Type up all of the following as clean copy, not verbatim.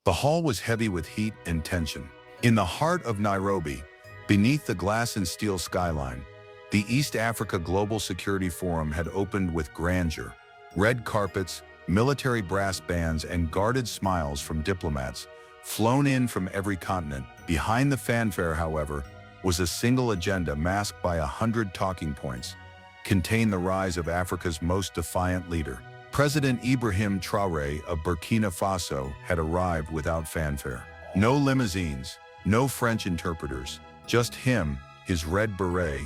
The hall was heavy with heat and tension. In the heart of Nairobi, beneath the glass and steel skyline, the East Africa Global Security Forum had opened with grandeur. Red carpets, military brass bands, and guarded smiles from diplomats flown in from every continent. Behind the fanfare, however, was a single agenda masked by 100 talking points, contained the rise of Africa's most defiant leader. President Ibrahim Traoré of Burkina Faso had arrived without fanfare. No limousines, no French interpreters, just him, his red beret,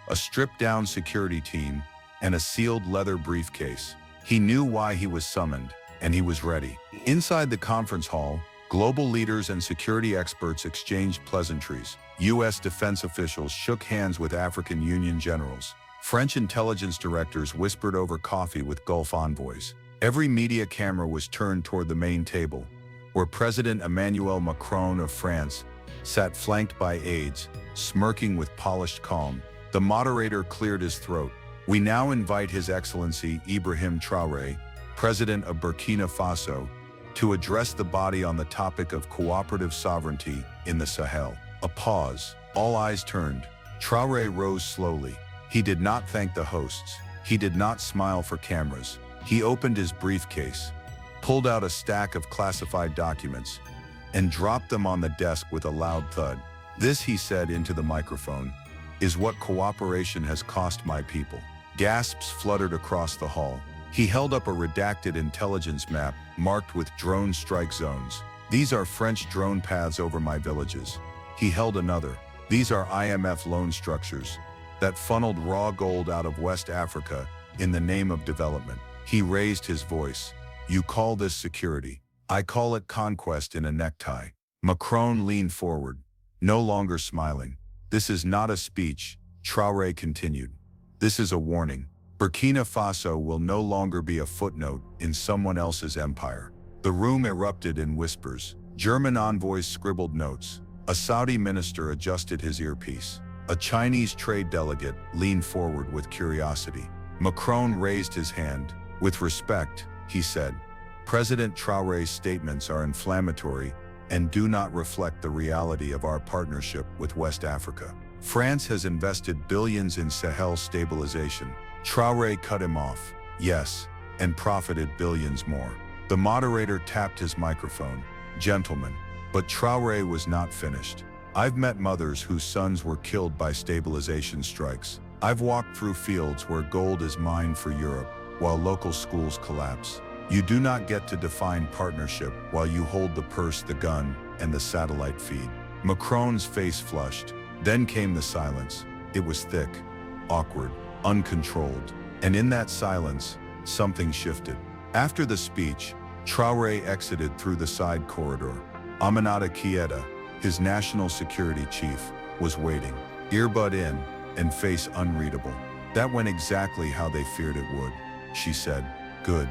a stripped-down security team, and a sealed leather briefcase. He knew why he was summoned, and he was ready. Inside the conference hall, global leaders and security experts exchanged pleasantries. U.S. defense officials shook hands with African Union generals. French intelligence directors whispered over coffee with Gulf envoys. Every media camera was turned toward the main table, where President Emmanuel Macron of France sat flanked by aides, smirking with polished calm. The moderator cleared his throat. We now invite His Excellency Ibrahim Traoré, President of Burkina Faso, to address the body on the topic of cooperative sovereignty in the Sahel. A pause. All eyes turned. Traoré rose slowly. He did not thank the hosts. He did not smile for cameras. He opened his briefcase, pulled out a stack of classified documents, and dropped them on the desk with a loud thud. This, he said into the microphone, is what cooperation has cost my people. Gasps fluttered across the hall. He held up a redacted intelligence map marked with drone strike zones. These are French drone paths over my villages. He held another. These are IMF loan structures that funneled raw gold out of West Africa in the name of development. He raised his voice. You call this security. I call it conquest in a necktie. Macron leaned forward, no longer smiling. This is not a speech, Traoré continued. This is a warning. Burkina Faso will no longer be a footnote in someone else's empire. The room erupted in whispers. German envoys scribbled notes. A Saudi minister adjusted his earpiece. A Chinese trade delegate leaned forward with curiosity. Macron raised his hand. With respect, he said, President Traoré's statements are inflammatory and do not reflect the reality of our partnership with West Africa. France has invested billions in Sahel stabilization. Traoré cut him off. Yes, and profited billions more. The moderator tapped his microphone. Gentlemen, but Traoré was not finished. I've met mothers whose sons were killed by stabilization strikes. I've walked through fields where gold is mined for Europe, while local schools collapse. You do not get to define partnership while you hold the purse, the gun, and the satellite feed. Macron's face flushed. Then came the silence. It was thick, awkward, uncontrolled. And in that silence, something shifted. After the speech, Traoré exited through the side corridor. Aminata Keita, his national security chief, was waiting, earbud in and face unreadable. That went exactly how they feared it would, she said. Good.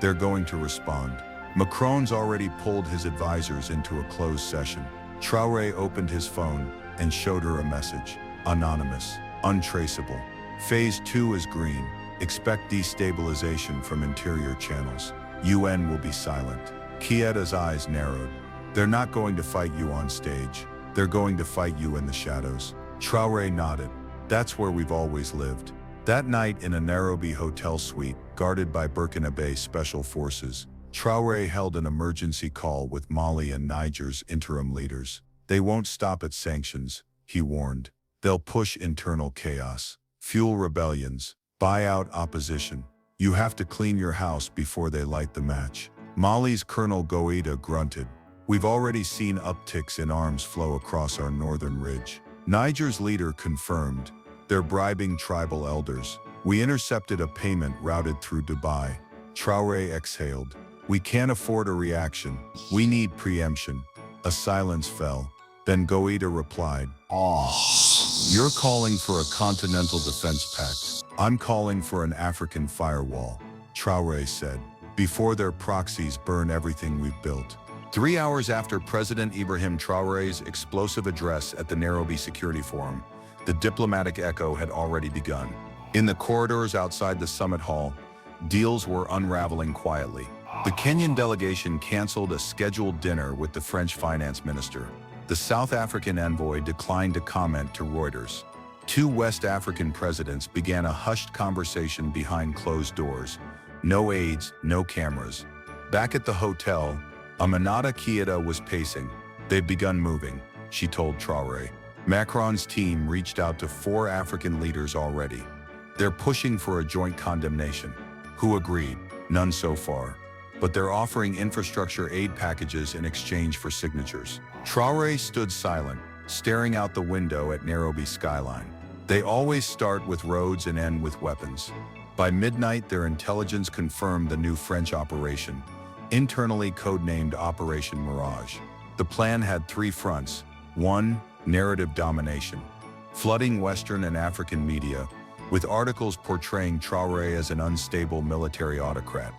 They're going to respond. Macron's already pulled his advisors into a closed session. Traoré opened his phone and showed her a message. Anonymous, untraceable. Phase 2 is green. Expect destabilization from interior channels. UN will be silent. Keita's eyes narrowed. They're not going to fight you on stage. They're going to fight you in the shadows. Traoré nodded. That's where we've always lived. That night in a Nairobi hotel suite, guarded by Burkinabe Special Forces, Traoré held an emergency call with Mali and Niger's interim leaders. They won't stop at sanctions, he warned. They'll push internal chaos, fuel rebellions, buy out opposition. You have to clean your house before they light the match. Mali's Colonel Goïta grunted. We've already seen upticks in arms flow across our northern ridge. Niger's leader confirmed. They're bribing tribal elders. We intercepted a payment routed through Dubai. Traoré exhaled. We can't afford a reaction. We need preemption. A silence fell. Then Goïta replied, You're calling for a continental defense pact. I'm calling for an African firewall, Traoré said, before their proxies burn everything we've built. 3 hours after President Ibrahim Traoré's explosive address at the Nairobi Security Forum, the diplomatic echo had already begun. In the corridors outside the summit hall, deals were unraveling quietly. The Kenyan delegation canceled a scheduled dinner with the French finance minister. The South African envoy declined to comment to Reuters. Two West African presidents began a hushed conversation behind closed doors. No aides, no cameras. Back at the hotel, Aminata Keita was pacing. "They've begun moving," she told Traoré. Macron's team reached out to 4 African leaders already. They're pushing for a joint condemnation. Who agreed? None so far. But they're offering infrastructure aid packages in exchange for signatures. Traoré stood silent, staring out the window at Nairobi skyline. They always start with roads and end with weapons. By midnight, their intelligence confirmed the new French operation, internally codenamed Operation Mirage. The plan had 3 fronts. 1. Narrative domination, flooding Western and African media with articles portraying Traoré as an unstable military autocrat,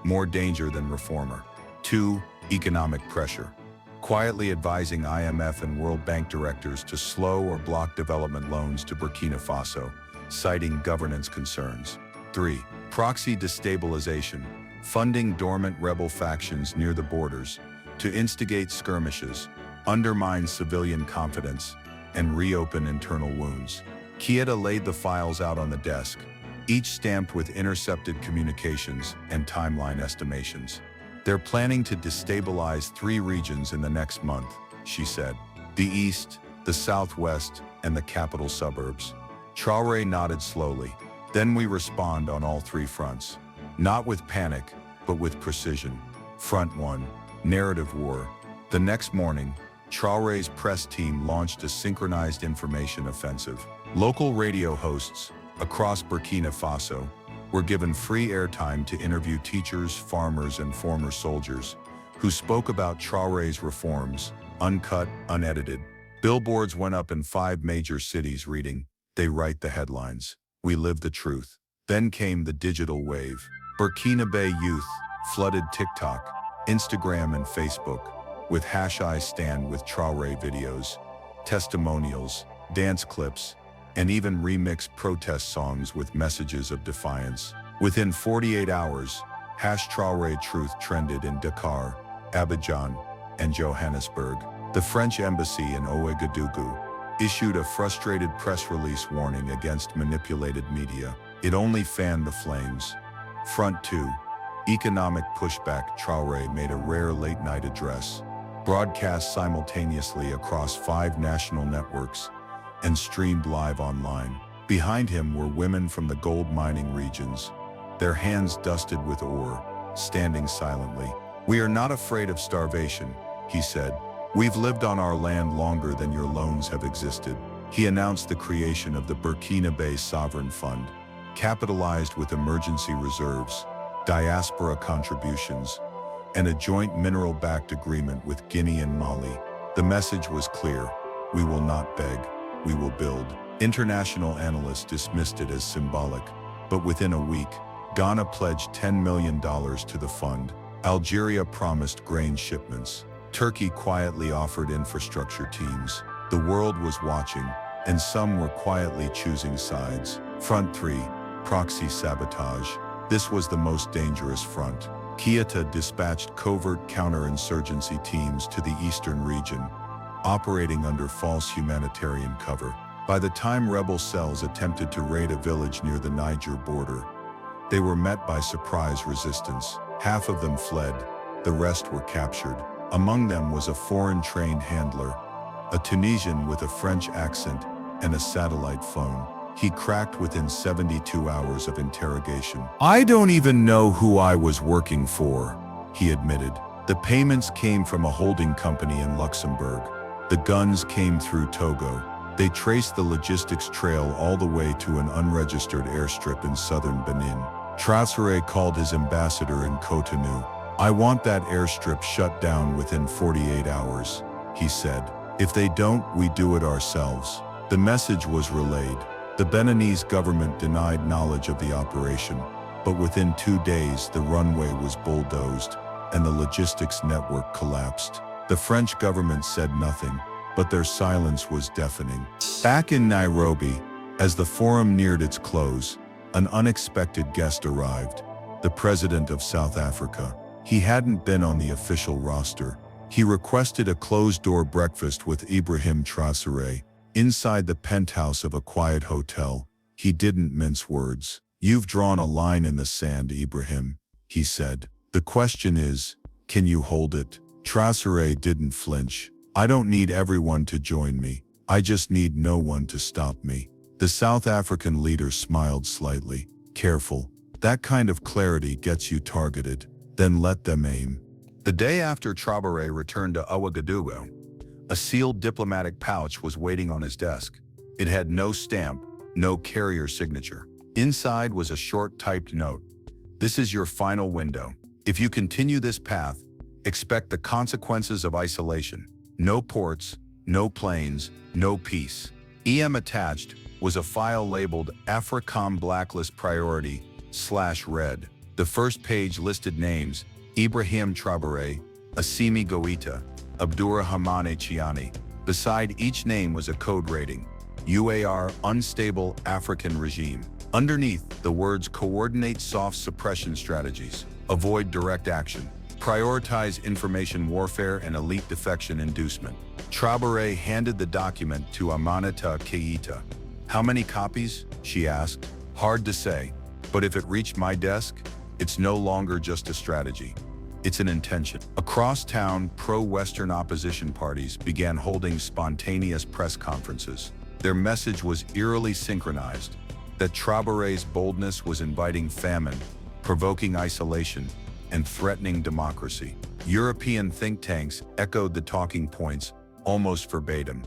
more danger than reformer. 2. Economic pressure, quietly advising IMF and World Bank directors to slow or block development loans to Burkina Faso, citing governance concerns. 3. Proxy destabilization, funding dormant rebel factions near the borders to instigate skirmishes, undermine civilian confidence, and reopen internal wounds. Keita laid the files out on the desk, each stamped with intercepted communications and timeline estimations. "They're planning to destabilize 3 regions in the next month," she said. "The East, the Southwest, and the capital suburbs." Traoré nodded slowly. "Then we respond on all 3 fronts. Not with panic, but with precision. Front 1, narrative war." The next morning, Traoré's press team launched a synchronized information offensive. Local radio hosts across Burkina Faso were given free airtime to interview teachers, farmers, and former soldiers who spoke about Traoré's reforms, uncut, unedited. Billboards went up in 5 major cities reading, "They write the headlines. We live the truth." Then came the digital wave. Burkinabe youth flooded TikTok, Instagram, and Facebook with #I stand with Traoré videos, testimonials, dance clips, and even remixed protest songs with messages of defiance. Within 48 hours, #Traoré truth trended in Dakar, Abidjan, and Johannesburg. The French embassy in Ouagadougou issued a frustrated press release warning against manipulated media. It only fanned the flames. Front 2, economic pushback. Traoré made a rare late-night address, broadcast simultaneously across 5 national networks, and streamed live online. Behind him were women from the gold mining regions, their hands dusted with ore, standing silently. "We are not afraid of starvation," he said. "We've lived on our land longer than your loans have existed." He announced the creation of the Burkinabe Sovereign Fund, capitalized with emergency reserves, diaspora contributions, and a joint mineral-backed agreement with Guinea and Mali. The message was clear: we will not beg, we will build. International analysts dismissed it as symbolic, but within a week, Ghana pledged $10 million to the fund. Algeria promised grain shipments. Turkey quietly offered infrastructure teams. The world was watching, and some were quietly choosing sides. Front 3, proxy sabotage. This was the most dangerous front. Keita dispatched covert counterinsurgency teams to the eastern region, operating under false humanitarian cover. By the time rebel cells attempted to raid a village near the Niger border, they were met by surprise resistance. Half of them fled, the rest were captured. Among them was a foreign-trained handler, a Tunisian with a French accent and a satellite phone. He cracked within 72 hours of interrogation. "I don't even know who I was working for," he admitted. "The payments came from a holding company in Luxembourg. The guns came through Togo. They traced the logistics trail all the way to an unregistered airstrip in southern Benin." Traoré called his ambassador in Cotonou. "I want that airstrip shut down within 48 hours, he said. "If they don't, we do it ourselves." The message was relayed. The Beninese government denied knowledge of the operation, but within 2 days the runway was bulldozed and the logistics network collapsed. The French government said nothing, but their silence was deafening. Back in Nairobi, as the forum neared its close, an unexpected guest arrived, the President of South Africa. He hadn't been on the official roster. He requested a closed-door breakfast with Ibrahim Traoré inside the penthouse of a quiet hotel. He didn't mince words. "You've drawn a line in the sand, Ibrahim," he said. "The question is, can you hold it?" Traoré didn't flinch. "I don't need everyone to join me. I just need no one to stop me." The South African leader smiled slightly. "Careful. That kind of clarity gets you targeted. Then let them aim." The day after Traoré returned to Ouagadougou, a sealed diplomatic pouch was waiting on his desk. It had no stamp, no carrier signature. Inside was a short typed note. "This is your final window. If you continue this path, expect the consequences of isolation. No ports, no planes, no peace." EM attached was a file labeled AFRICOM Blacklist Priority /Red. The first page listed names: Ibrahim Traoré, Assimi Goïta, Abdourahmane Chiani. Beside each name was a code rating: UAR, Unstable African Regime. Underneath, the words: Coordinate soft suppression strategies, avoid direct action, prioritize information warfare and elite defection inducement. Traoré handed the document to Aminata Keïta. "How many copies?" she asked. "Hard to say, but if it reached my desk, it's no longer just a strategy. It's an intention." Across town, pro-Western opposition parties began holding spontaneous press conferences. Their message was eerily synchronized: that Traoré's boldness was inviting famine, provoking isolation, and threatening democracy. European think tanks echoed the talking points almost verbatim.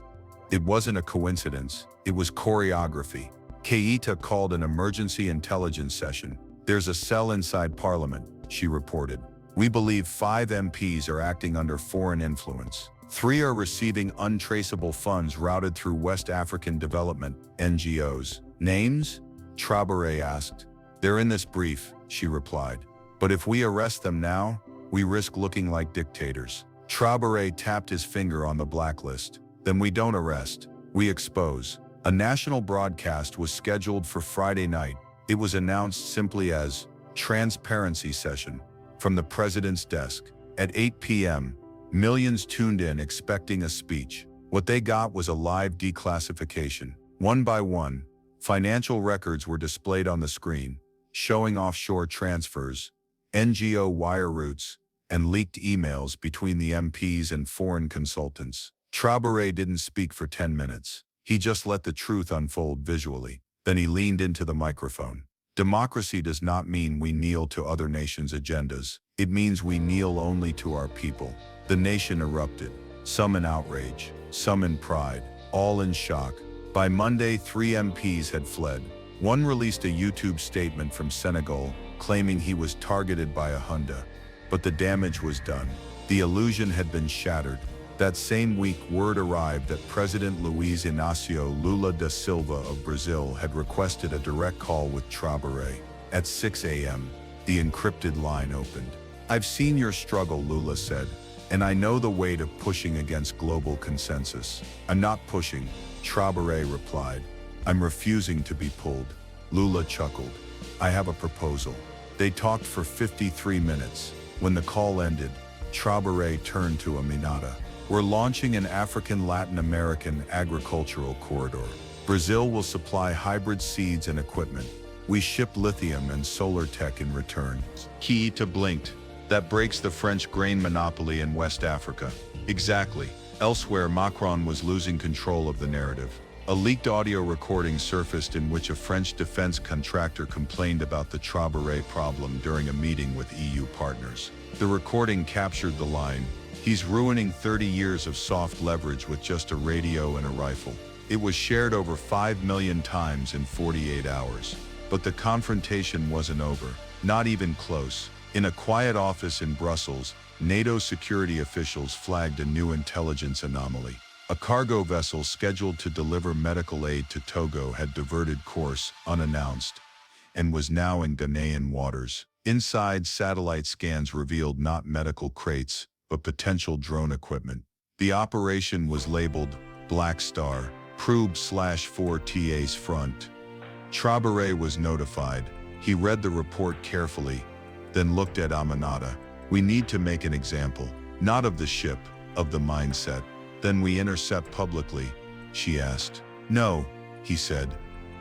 It wasn't a coincidence, it was choreography. Keïta called an emergency intelligence session. "There's a cell inside Parliament," she reported. "We believe 5 MPs are acting under foreign influence. 3 are receiving untraceable funds routed through West African development NGOs. Names?" Traoré asked. "They're in this brief," she replied. "But if we arrest them now, we risk looking like dictators." Traoré tapped his finger on the blacklist. "Then we don't arrest, we expose." A national broadcast was scheduled for Friday night. It was announced simply as "Transparency Session" from the president's desk. At 8 p.m., millions tuned in expecting a speech. What they got was a live declassification. One by one, financial records were displayed on the screen, showing offshore transfers, NGO wire routes, and leaked emails between the MPs and foreign consultants. Traoré didn't speak for 10 minutes. He just let the truth unfold visually. Then he leaned into the microphone. "Democracy does not mean we kneel to other nations' agendas. It means we kneel only to our people." The nation erupted, some in outrage, some in pride, all in shock. By Monday, 3 MPs had fled. One released a YouTube statement from Senegal, claiming he was targeted by a Honda. But the damage was done. The illusion had been shattered. That same week, word arrived that President Luiz Inácio Lula da Silva of Brazil had requested a direct call with Traoré. At 6 a.m., the encrypted line opened. "I've seen your struggle," Lula said, "and I know the weight of pushing against global consensus." "I'm not pushing," Traoré replied. "I'm refusing to be pulled." Lula chuckled. "I have a proposal." They talked for 53 minutes. When the call ended, Traoré turned to Aminata. "We're launching an African-Latin American agricultural corridor. Brazil will supply hybrid seeds and equipment. We ship lithium and solar tech in return." Keïta blinked. "That breaks the French grain monopoly in West Africa." "Exactly." Elsewhere, Macron was losing control of the narrative. A leaked audio recording surfaced in which a French defense contractor complained about the Traoré problem during a meeting with EU partners. The recording captured the line, "He's ruining 30 years of soft leverage with just a radio and a rifle." It was shared over 5 million times in 48 hours. But the confrontation wasn't over. Not even close. In a quiet office in Brussels, NATO security officials flagged a new intelligence anomaly. A cargo vessel scheduled to deliver medical aid to Togo had diverted course, unannounced, and was now in Ghanaian waters. Inside, satellite scans revealed not medical crates, but potential drone equipment. The operation was labeled Black Star, Probe/4TA's front. Traoré was notified. He read the report carefully, then looked at Aminata. We need to make an example, not of the ship, of the mindset. Then we intercept publicly, she asked. No, he said.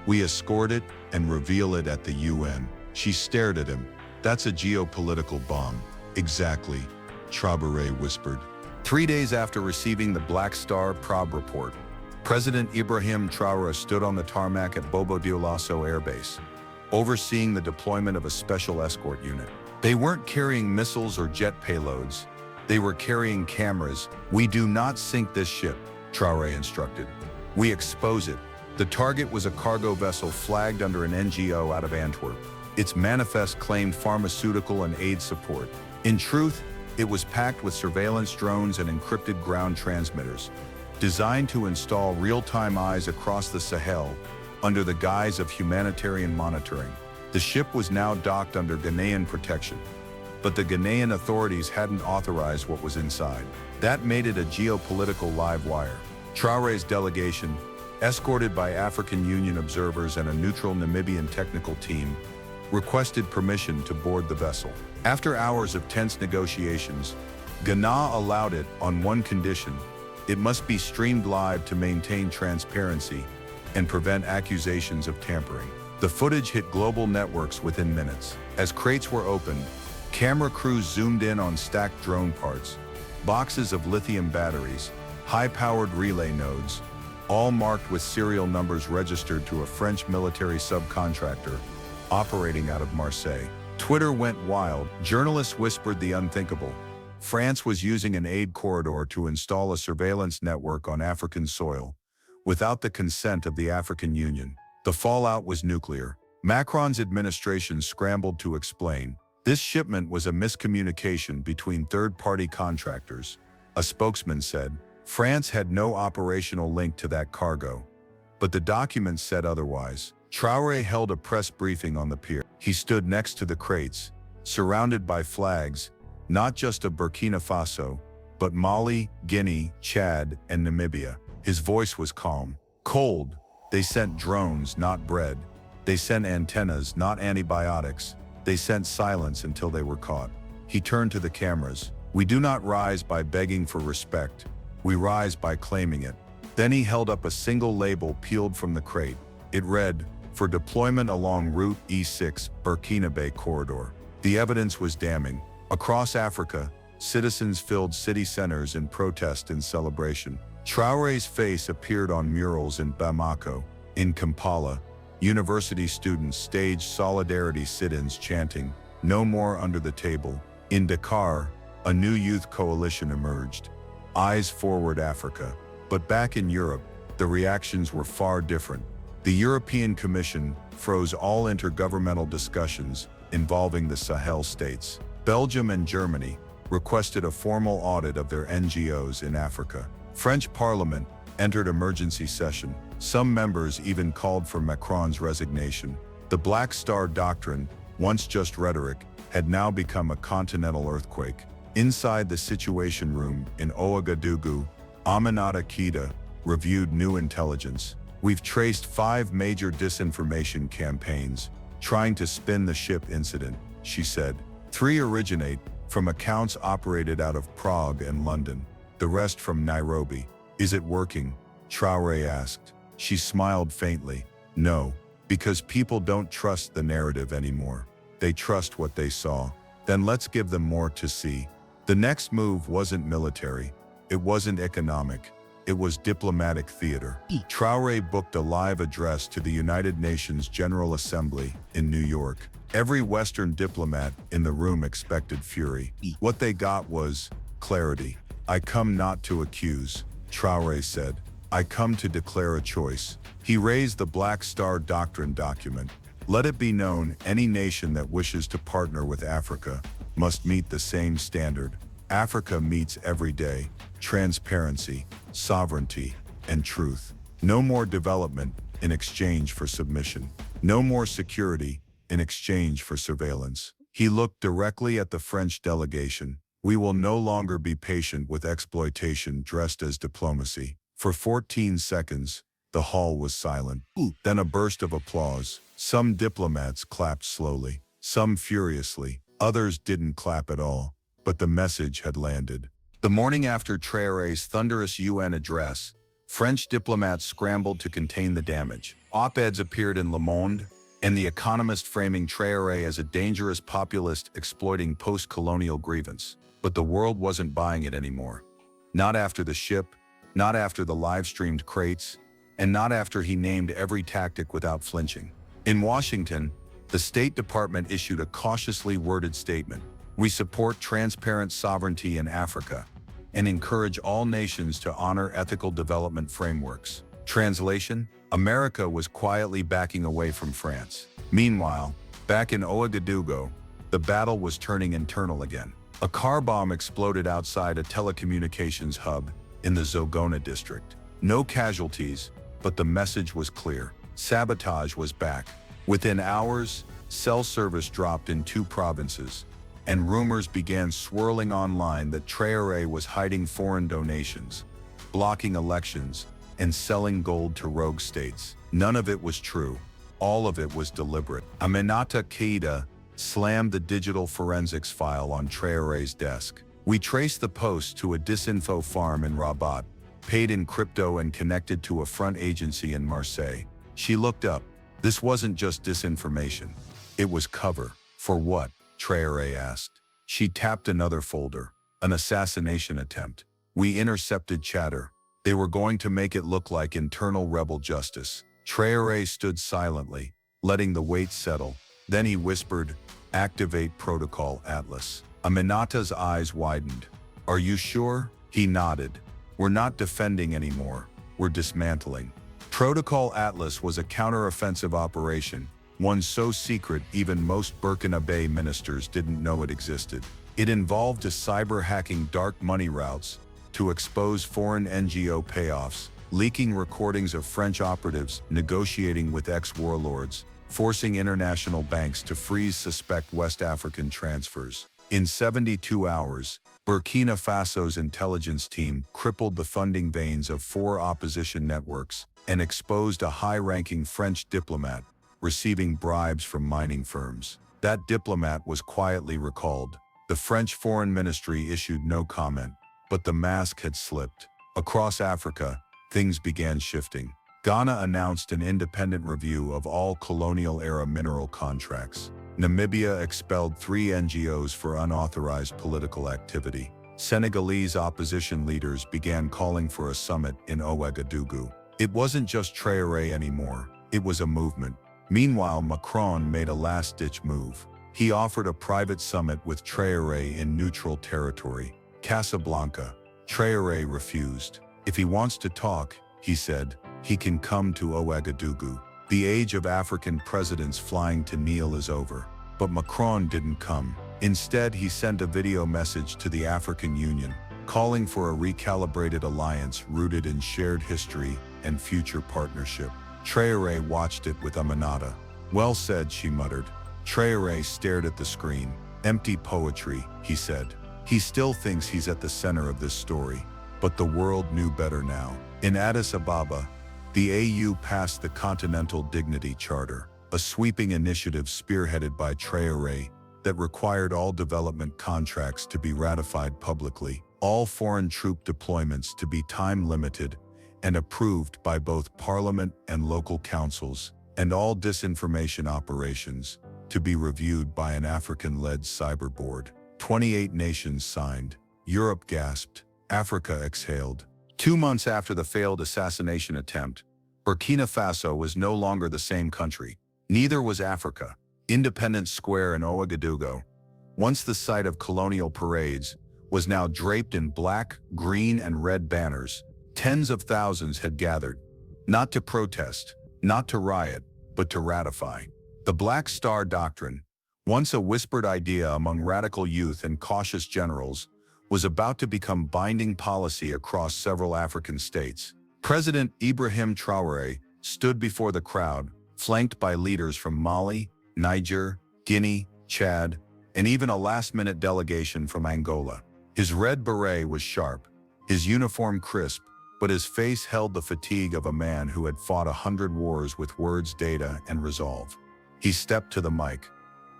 We escort it and reveal it at the UN. She stared at him. That's a geopolitical bomb. Exactly, Traoré whispered. 3 days after receiving the Black Star probe report, President Ibrahim Traoré stood on the tarmac at Bobo Dioulasso Air Base, overseeing the deployment of a special escort unit. They weren't carrying missiles or jet payloads. They were carrying cameras. We do not sink this ship, Traoré instructed. We expose it. The target was a cargo vessel flagged under an NGO out of Antwerp. Its manifest claimed pharmaceutical and aid support. In truth, it was packed with surveillance drones and encrypted ground transmitters, designed to install real-time eyes across the Sahel under the guise of humanitarian monitoring. The ship was now docked under Ghanaian protection, but the Ghanaian authorities hadn't authorized what was inside. That made it a geopolitical live wire. Traoré's delegation, escorted by African Union observers and a neutral Namibian technical team, requested permission to board the vessel. After hours of tense negotiations, Ghana allowed it on one condition: it must be streamed live to maintain transparency and prevent accusations of tampering. The footage hit global networks within minutes. As crates were opened, camera crews zoomed in on stacked drone parts, boxes of lithium batteries, high-powered relay nodes, all marked with serial numbers registered to a French military subcontractor operating out of Marseille. Twitter went wild. Journalists whispered the unthinkable. France was using an aid corridor to install a surveillance network on African soil, without the consent of the African Union. The fallout was nuclear. Macron's administration scrambled to explain. This shipment was a miscommunication between third-party contractors. A spokesman said, France had no operational link to that cargo. But the documents said otherwise. Traoré held a press briefing on the pier. He stood next to the crates, surrounded by flags, not just of Burkina Faso, but Mali, Guinea, Chad, and Namibia. His voice was calm. Cold. They sent drones, not bread. They sent antennas, not antibiotics. They sent silence until they were caught. He turned to the cameras. We do not rise by begging for respect. We rise by claiming it. Then he held up a single label peeled from the crate. It read, "For deployment along Route E6, Burkina corridor." The evidence was damning. Across Africa, citizens filled city centers in protest and celebration. Traoré's face appeared on murals in Bamako. In Kampala, university students staged solidarity sit-ins chanting, "No more under the table." In Dakar, a new youth coalition emerged. Eyes Forward Africa. But back in Europe, the reactions were far different. The European Commission froze all intergovernmental discussions involving the Sahel states. Belgium and Germany requested a formal audit of their NGOs in Africa. French Parliament entered emergency session. Some members even called for Macron's resignation. The Black Star Doctrine, once just rhetoric, had now become a continental earthquake. Inside the Situation Room in Ouagadougou, Aminata Keita reviewed new intelligence. We've traced 5 major disinformation campaigns trying to spin the ship incident, she said. 3 originate from accounts operated out of Prague and London, the rest from Nairobi. Is it working? Traoré asked. She smiled faintly. No, because people don't trust the narrative anymore. They trust what they saw. Then let's give them more to see. The next move wasn't military. It wasn't economic. It was diplomatic theater. Traoré booked a live address to the United Nations General Assembly in New York. Every Western diplomat in the room expected fury. What they got was clarity. I come not to accuse, Traoré said. I come to declare a choice. He raised the Black Star Doctrine document. Let it be known, any nation that wishes to partner with Africa must meet the same standard. Africa meets every day. Transparency, sovereignty, and truth. No more development in exchange for submission. No more security in exchange for surveillance. He looked directly at the French delegation. We will no longer be patient with exploitation dressed as diplomacy. For 14 seconds, the hall was silent. Then a burst of applause. Some diplomats clapped slowly, some furiously. Others didn't clap at all. but the message had landed. The morning after Traoré's thunderous UN address, French diplomats scrambled to contain the damage. Op-eds appeared in Le Monde, and The Economist framing Traoré as a dangerous populist exploiting post-colonial grievance. But the world wasn't buying it anymore. Not after the ship, not after the live-streamed crates, and not after he named every tactic without flinching. In Washington, the State Department issued a cautiously worded statement. We support transparent sovereignty in Africa and encourage all nations to honor ethical development frameworks. Translation: America was quietly backing away from France. Meanwhile, back in Ouagadougou, the battle was turning internal again. A car bomb exploded outside a telecommunications hub in the Zogona district. No casualties, but the message was clear. Sabotage was back. Within hours, cell service dropped in 2 provinces, and rumors began swirling online that Traoré was hiding foreign donations, blocking elections, and selling gold to rogue states. None of it was true. All of it was deliberate. Aminata Keita slammed the digital forensics file on Traoré's desk. We traced the post to a disinfo farm in Rabat, paid in crypto and connected to a front agency in Marseille. She looked up. This wasn't just disinformation. It was cover. For what? Traoré asked. She tapped another folder. An assassination attempt. We intercepted chatter. They were going to make it look like internal rebel justice. Traoré stood silently, letting the weight settle. Then he whispered, "Activate Protocol Atlas." Aminata's eyes widened. "Are you sure?" He nodded. "We're not defending anymore. We're dismantling." Protocol Atlas was a counter-offensive operation, one so secret even most Burkina Faso ministers didn't know it existed. It involved cyber-hacking dark money routes to expose foreign NGO payoffs, leaking recordings of French operatives negotiating with ex-warlords, forcing international banks to freeze suspect West African transfers. In 72 hours, Burkina Faso's intelligence team crippled the funding veins of 4 opposition networks and exposed a high-ranking French diplomat receiving bribes from mining firms. That diplomat was quietly recalled. The French Foreign Ministry issued no comment, but the mask had slipped. Across Africa, things began shifting. Ghana announced an independent review of all colonial-era mineral contracts. Namibia expelled 3 NGOs for unauthorized political activity. Senegalese opposition leaders began calling for a summit in Ouagadougou. It wasn't just Traoré anymore, it was a movement. Meanwhile, Macron made a last-ditch move. He offered a private summit with Traoré in neutral territory, Casablanca. Traoré refused. If he wants to talk, he said, he can come to Ouagadougou. The age of African presidents flying to kneel is over. But Macron didn't come. Instead, he sent a video message to the African Union, calling for a recalibrated alliance rooted in shared history and future partnership. Traoré watched it with Aminata. "Well said," she muttered. Traoré stared at the screen. "Empty poetry," he said. He still thinks he's at the center of this story. But the world knew better now. In Addis Ababa, the AU passed the Continental Dignity Charter, a sweeping initiative spearheaded by Traoré that required all development contracts to be ratified publicly, all foreign troop deployments to be time-limited and approved by both parliament and local councils, and all disinformation operations to be reviewed by an African-led cyber board. 28 nations signed. Europe gasped. Africa exhaled. 2 months after the failed assassination attempt, Burkina Faso was no longer the same country. Neither was Africa. Independence Square in Ouagadougou, once the site of colonial parades, was now draped in black, green, and red banners. Tens of thousands had gathered, not to protest, not to riot, but to ratify. The Black Star Doctrine, once a whispered idea among radical youth and cautious generals, was about to become binding policy across several African states. President Ibrahim Traoré stood before the crowd, flanked by leaders from Mali, Niger, Guinea, Chad, and even a last-minute delegation from Angola. His red beret was sharp, his uniform crisp, but his face held the fatigue of a man who had fought 100 wars with words, data, and resolve. He stepped to the mic.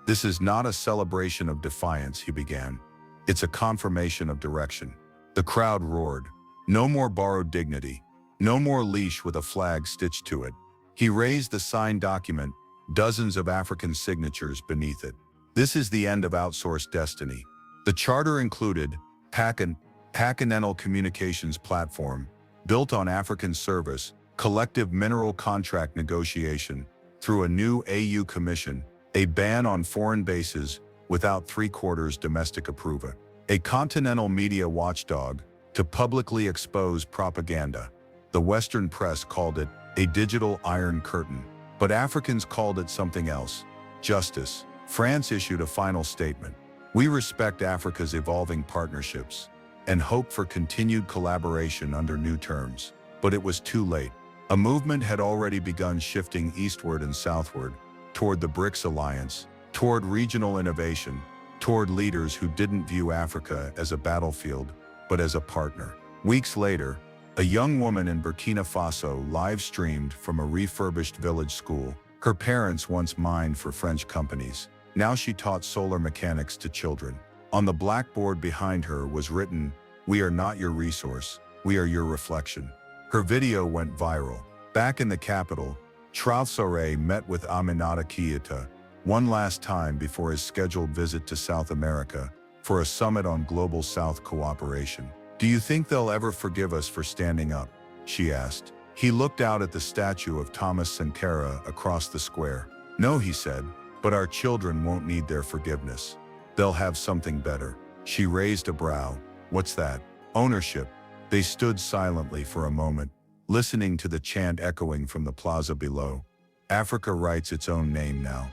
"This is not a celebration of defiance," he began. It's a confirmation of direction. The crowd roared. No more borrowed dignity. No more leash with a flag stitched to it. He raised the signed document, dozens of African signatures beneath it. This is the end of outsourced destiny. The charter included Continental Communications Platform, built on African service, collective mineral contract negotiation, through a new AU commission, a ban on foreign bases without three-quarters domestic approval, a continental media watchdog to publicly expose propaganda. The Western press called it a digital iron curtain, but Africans called it something else: justice. France issued a final statement. We respect Africa's evolving partnerships and hope for continued collaboration under new terms. But it was too late. A movement had already begun shifting eastward and southward, toward the BRICS alliance, toward regional innovation, toward leaders who didn't view Africa as a battlefield, but as a partner. Weeks later, a young woman in Burkina Faso live-streamed from a refurbished village school. Her parents once mined for French companies. Now she taught solar mechanics to children. On the blackboard behind her was written, "We are not your resource, we are your reflection." Her video went viral. Back in the capital, Traoré met with Aminata Keita one last time before his scheduled visit to South America for a summit on global South cooperation. "Do you think they'll ever forgive us for standing up?" she asked. He looked out at the statue of Thomas Sankara across the square. "No," he said, "but our children won't need their forgiveness. They'll have something better." She raised a brow. "What's that?" "Ownership." They stood silently for a moment, listening to the chant echoing from the plaza below. "Africa writes its own name now."